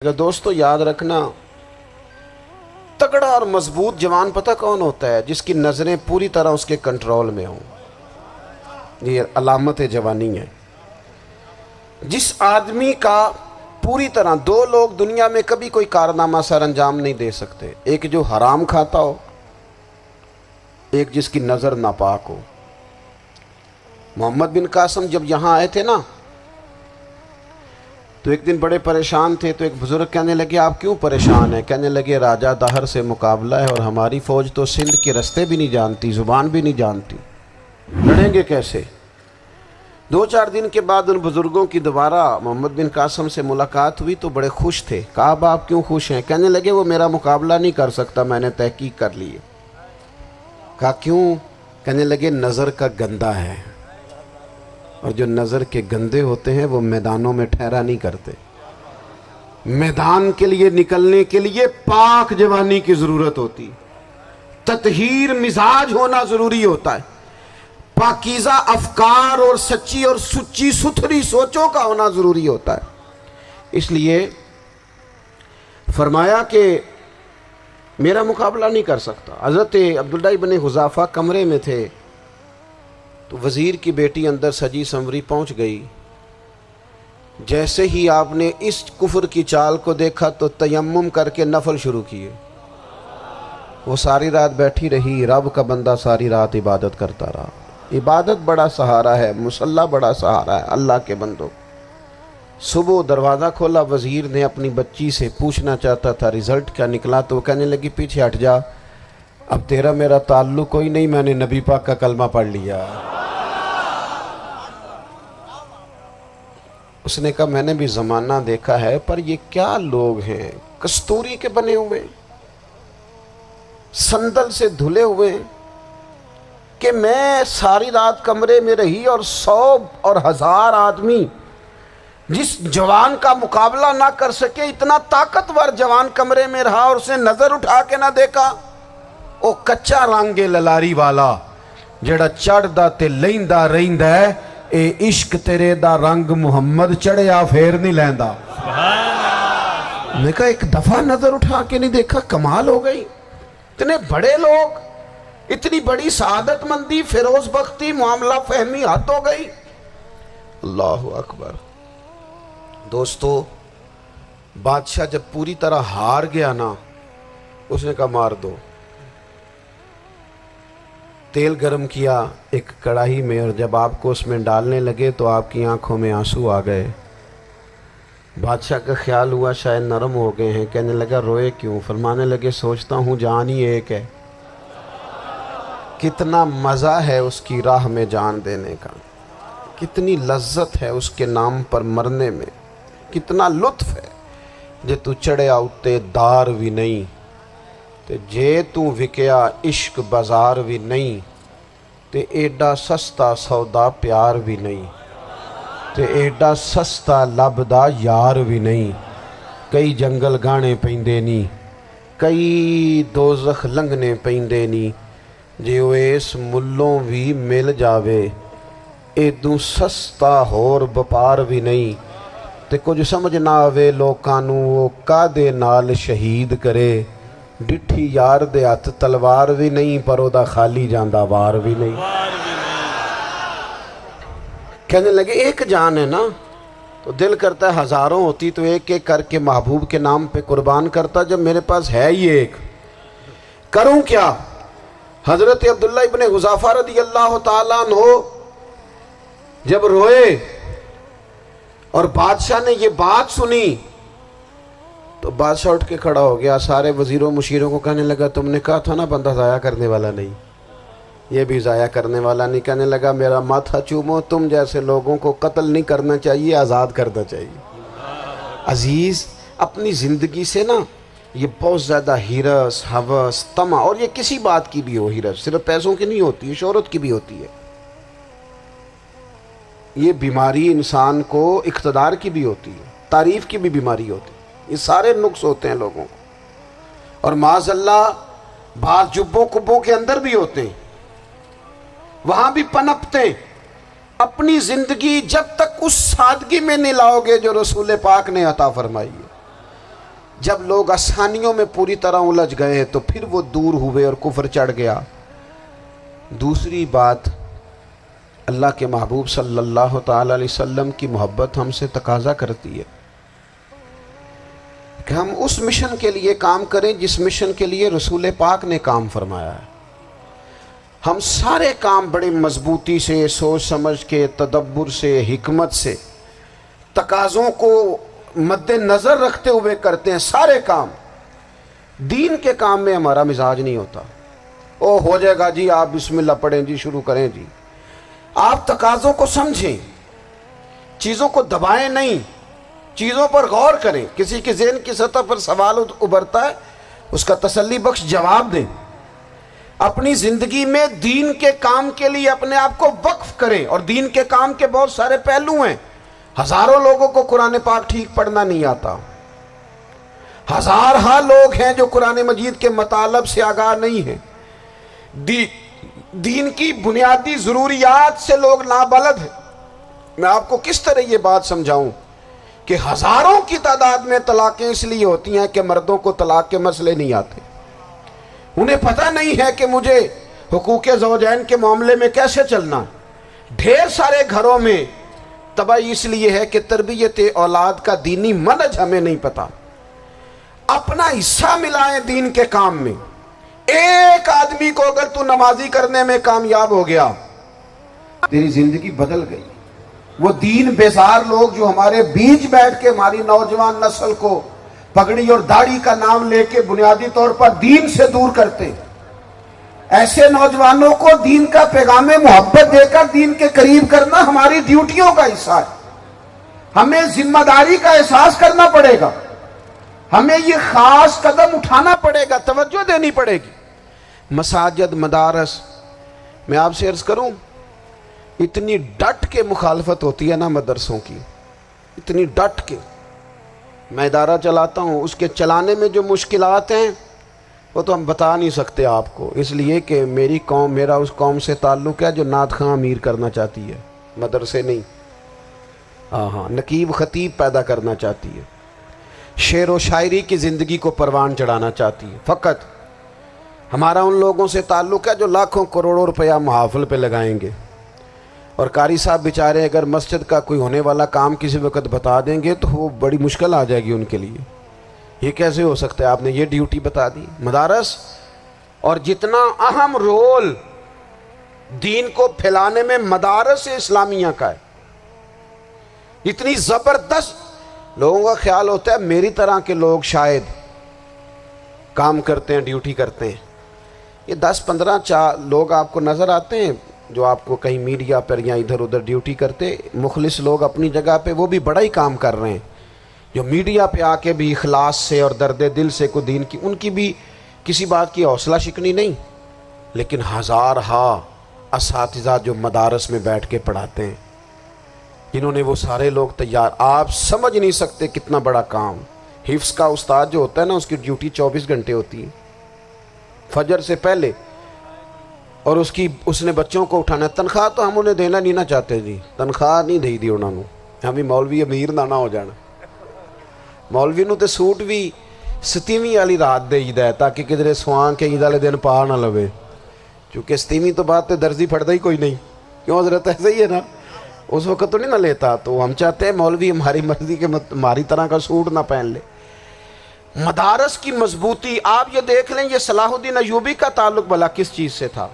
دوستو یاد رکھنا، تگڑا اور مضبوط جوان پتہ کون ہوتا ہے؟ جس کی نظریں پوری طرح اس کے کنٹرول میں ہوں۔ یہ علامت جوانی ہے۔ جس آدمی کا پوری طرح، دو لوگ دنیا میں کبھی کوئی کارنامہ سر انجام نہیں دے سکتے، ایک جو حرام کھاتا ہو، ایک جس کی نظر ناپاک ہو۔ محمد بن قاسم جب یہاں آئے تھے نا، تو ایک دن بڑے پریشان تھے، تو ایک بزرگ کہنے لگے آپ کیوں پریشان ہیں؟ کہنے لگے راجہ دہر سے مقابلہ ہے اور ہماری فوج تو سندھ کے رستے بھی نہیں جانتی، زبان بھی نہیں جانتی، لڑیں گے کیسے؟ دو چار دن کے بعد ان بزرگوں کی دوبارہ محمد بن قاسم سے ملاقات ہوئی تو بڑے خوش تھے۔ کہا اب آپ کیوں خوش ہیں؟ کہنے لگے وہ میرا مقابلہ نہیں کر سکتا، میں نے تحقیق کر لی ہے۔ کہا کیوں؟ کہنے لگے نظر کا گندہ ہے، اور جو نظر کے گندے ہوتے ہیں وہ میدانوں میں ٹھہرا نہیں کرتے۔ میدان کے لیے نکلنے کے لیے پاک جوانی کی ضرورت ہوتی، تطہیر مزاج ہونا ضروری ہوتا ہے، پاکیزہ افکار اور سچی اور سچی ستھری سوچوں کا ہونا ضروری ہوتا ہے۔ اس لیے فرمایا کہ میرا مقابلہ نہیں کر سکتا۔ حضرت عبداللہ ابن حذافہ کمرے میں تھے، تو وزیر کی بیٹی اندر سجی سنوری پہنچ گئی۔ جیسے ہی آپ نے اس کفر کی چال کو دیکھا تو تیمم کر کے نفل شروع کیے۔ وہ ساری رات بیٹھی رہی، رب کا بندہ ساری رات عبادت کرتا رہا۔ عبادت بڑا سہارا ہے، مصلی بڑا سہارا ہے اللہ کے بندوں۔ صبح دروازہ کھولا، وزیر نے اپنی بچی سے پوچھنا چاہتا تھا رزلٹ کیا نکلا، تو وہ کہنے لگی پیچھے ہٹ جا، اب تیرا میرا تعلق کوئی نہیں، میں نے نبی پاک کا کلمہ پڑھ لیا۔ اس نے کہا میں نے بھی زمانہ دیکھا ہے، پر یہ کیا لوگ ہیں، کستوری کے بنے ہوئے، سندل سے دھلے ہوئے، کہ میں ساری رات کمرے میں رہی اور 100 اور 1000 آدمی جس جوان کا مقابلہ نہ کر سکے، اتنا طاقتور جوان کمرے میں رہا اور اس نے نظر اٹھا کے نہ دیکھا۔ او کچا رنگ للاری والا جڑا چڑھدا تے لیندا رہندا ہے، اے عشق تیرے دا رنگ محمد چڑھیا پھر نہیں لیندا۔ میں کہا ایک دفعہ نظر اٹھا کے نہیں دیکھا، کمال ہو گئی۔ اتنے بڑے لوگ، اتنی بڑی سعادت مندی، فیروز بختی، معاملہ فہمی حد ہو گئی۔ اللہ اکبر۔ دوستو بادشاہ جب پوری طرح ہار گیا نا، اس نے کہا مار دو۔ تیل گرم کیا ایک کڑاہی میں، اور جب آپ کو اس میں ڈالنے لگے تو آپ کی آنکھوں میں آنسو آ گئے۔ بادشاہ کا خیال ہوا شاید نرم ہو گئے ہیں، کہنے لگا روئے کیوں؟ فرمانے لگے سوچتا ہوں جان ہی ایک ہے، کتنا مزہ ہے اس کی راہ میں جان دینے کا، کتنی لذت ہے اس کے نام پر مرنے میں، کتنا لطف ہے۔ جے تو چڑھیا اتے دار بھی نہیں، تے جے تو وکیا عشق بازار بھی نہیں، تے ایڈا سستا سودا پیار بھی نہیں، تے ایڈا سستا لبدا یار بھی نہیں۔ کئی جنگل گانے پیندے نہیں، کئی دوزخ لنگنے پیندے نہیں، جے وہ اس ملوں بھی مل جاوے، ایدوں سستا ہور بپار بھی نہیں۔ تے کچھ سمجھ نہ آوے لوکاں نوں وہ کادے نال شہید کرے، ڈٹھی یار دے ہاتھ تلوار بھی نہیں، پر او دا خالی جاندہ وار بھی نہیں۔ کہنے لگے ایک جان ہے نا، تو دل کرتا ہے ہزاروں ہوتی تو ایک ایک کر کے محبوب کے نام پہ قربان کرتا، جب میرے پاس ہے ہی ایک، کروں کیا؟ حضرت عبداللہ ابن حذافہ رضی اللہ تعالیٰ عنہ جب روئے اور بادشاہ نے یہ بات سنی، تو بادشاہ اٹھ کے کھڑا ہو گیا، سارے وزیروں مشیروں کو کہنے لگا تم نے کہا تھا نا بندہ ضائع کرنے والا نہیں، یہ بھی ضائع کرنے والا نہیں۔ کہنے لگا میرا ماتھا چومو، تم جیسے لوگوں کو قتل نہیں کرنا چاہیے، آزاد کرنا چاہیے۔ عزیز اپنی زندگی سے نا یہ بہت زیادہ ہرس، ہوس، طمع، اور یہ کسی بات کی بھی ہو، ہرس صرف پیسوں کی نہیں ہوتی ہے، شہرت کی بھی ہوتی ہے، یہ بیماری انسان کو اقتدار کی بھی ہوتی ہے، تعریف کی بھی بیماری ہوتی ہے، یہ سارے نقص ہوتے ہیں لوگوں کو، اور معاذ اللہ بعض جبوں کبوں کے اندر بھی ہوتے ہیں، وہاں بھی پنپتے ہیں۔ اپنی زندگی جب تک اس سادگی میں نہیں لاؤ گے جو رسول پاک نے عطا فرمائی ہے، جب لوگ آسانیوں میں پوری طرح الجھ گئے تو پھر وہ دور ہوئے اور کفر چڑھ گیا۔ دوسری بات، اللہ کے محبوب صلی اللہ تعالی علیہ وسلم کی محبت ہم سے تقاضا کرتی ہے کہ ہم اس مشن کے لیے کام کریں جس مشن کے لیے رسول پاک نے کام فرمایا ہے۔ ہم سارے کام بڑے مضبوطی سے، سوچ سمجھ کے، تدبر سے، حکمت سے، تقاضوں کو مد نظر رکھتے ہوئے کرتے ہیں سارے کام۔ دین کے کام میں ہمارا مزاج نہیں ہوتا، او ہو جائے گا جی، آپ بسم اللہ پڑھیں جی، شروع کریں جی۔ آپ تقاضوں کو سمجھیں، چیزوں کو دبائیں نہیں، چیزوں پر غور کریں۔ کسی کے ذہن کی سطح پر سوال ابھرتا ہے، اس کا تسلی بخش جواب دیں۔ اپنی زندگی میں دین کے کام کے لیے اپنے آپ کو وقف کریں، اور دین کے کام کے بہت سارے پہلو ہیں۔ ہزاروں لوگوں کو قرآن پاک ٹھیک پڑھنا نہیں آتا، ہزارہا لوگ ہیں جو قرآن مجید کے مطالب سے آگاہ نہیں ہیں، دین کی بنیادی ضروریات سے لوگ نابلد ہیں۔ میں آپ کو کس طرح یہ بات سمجھاؤں کہ ہزاروں کی تعداد میں طلاقیں اس لیے ہوتی ہیں کہ مردوں کو طلاق کے مسئلے نہیں آتے، انہیں پتہ نہیں ہے کہ مجھے حقوق زوجین کے معاملے میں کیسے چلنا۔ ڈھیر سارے گھروں میں تباہی اس لیے ہے کہ تربیت اولاد کا دینی منہج ہمیں نہیں پتا۔ اپنا حصہ ملائیں دین کے کام میں۔ ایک آدمی کو اگر تو نمازی کرنے میں کامیاب ہو گیا، تیری زندگی بدل گئی۔ وہ دین بیزار لوگ جو ہمارے بیچ بیٹھ کے ہماری نوجوان نسل کو پگڑی اور داڑھی کا نام لے کے بنیادی طور پر دین سے دور کرتے، ایسے نوجوانوں کو دین کا پیغام محبت دے کر دین کے قریب کرنا ہماری ڈیوٹیوں کا حصہ ہے۔ ہمیں ذمہ داری کا احساس کرنا پڑے گا، ہمیں یہ خاص قدم اٹھانا پڑے گا، توجہ دینی پڑے گی۔ مساجد، مدارس، میں آپ سے عرض کروں، اتنی ڈٹ کے مخالفت ہوتی ہے نا مدرسوں کی، اتنی ڈٹ کے۔ میں ادارہ چلاتا ہوں، اس کے چلانے میں جو مشکلات ہیں وہ تو ہم بتا نہیں سکتے آپ کو، اس لیے کہ میری قوم، میرا اس قوم سے تعلق ہے جو نعت خواں امیر کرنا چاہتی ہے، مدرسے نہیں۔ ہاں، نقیب خطیب پیدا کرنا چاہتی ہے، شعر و شاعری کی زندگی کو پروان چڑھانا چاہتی ہے۔ فقط ہمارا ان لوگوں سے تعلق ہے جو لاکھوں کروڑوں روپیہ محافل پہ لگائیں گے، اور قاری صاحب بیچارے اگر مسجد کا کوئی ہونے والا کام کسی وقت بتا دیں گے تو وہ بڑی مشکل آ جائے گی ان کے لیے۔ یہ کیسے ہو سکتا ہے، آپ نے یہ ڈیوٹی بتا دی۔ مدارس، اور جتنا اہم رول دین کو پھیلانے میں مدارس اسلامیہ کا ہے، اتنی زبردست، لوگوں کا خیال ہوتا ہے میری طرح کے لوگ شاید کام کرتے ہیں، ڈیوٹی کرتے ہیں۔ یہ 10-15 لوگ آپ کو نظر آتے ہیں جو آپ کو کہیں میڈیا پر یا ادھر ادھر ڈیوٹی کرتے، مخلص لوگ اپنی جگہ پہ، وہ بھی بڑا ہی کام کر رہے ہیں، جو میڈیا پہ آ کے بھی اخلاص سے اور درد دل سے کو دین کی، ان کی بھی کسی بات کی حوصلہ شکنی نہیں۔ لیکن ہزارہا اساتذہ جو مدارس میں بیٹھ کے پڑھاتے ہیں، جنہوں نے وہ سارے لوگ تیار، آپ سمجھ نہیں سکتے کتنا بڑا کام۔ حفظ کا استاد جو ہوتا ہے نا، اس کی ڈیوٹی 24 گھنٹے ہوتی ہے، فجر سے پہلے، اور اس نے بچوں کو اٹھانا۔ تنخواہ تو ہم انہیں دینا نہیں نہ چاہتے جی، تنخواہ نہیں دے دی انہوں نے، ہمیں مولوی امیر نہ ہو جانا۔ مولوی نو تے سوٹ بھی 27ویں والی رات دے ہے تاکہ کدھر سوان کے عید والے دن پا نہ لوے، چونکہ 27ویں تو بعد تے درزی پھڑتا ہی کوئی نہیں، کیوں حضرت؟ ایسے ہی ہے نا، اس وقت تو نہیں نہ لیتا۔ تو ہم چاہتے ہیں مولوی ہماری مرضی کے ہماری طرح کا سوٹ نہ پہن لے۔ مدارس کی مضبوطی، آپ یہ دیکھ لیں، یہ صلاح الدین ایوبی کا تعلق بھلا کس چیز سے تھا؟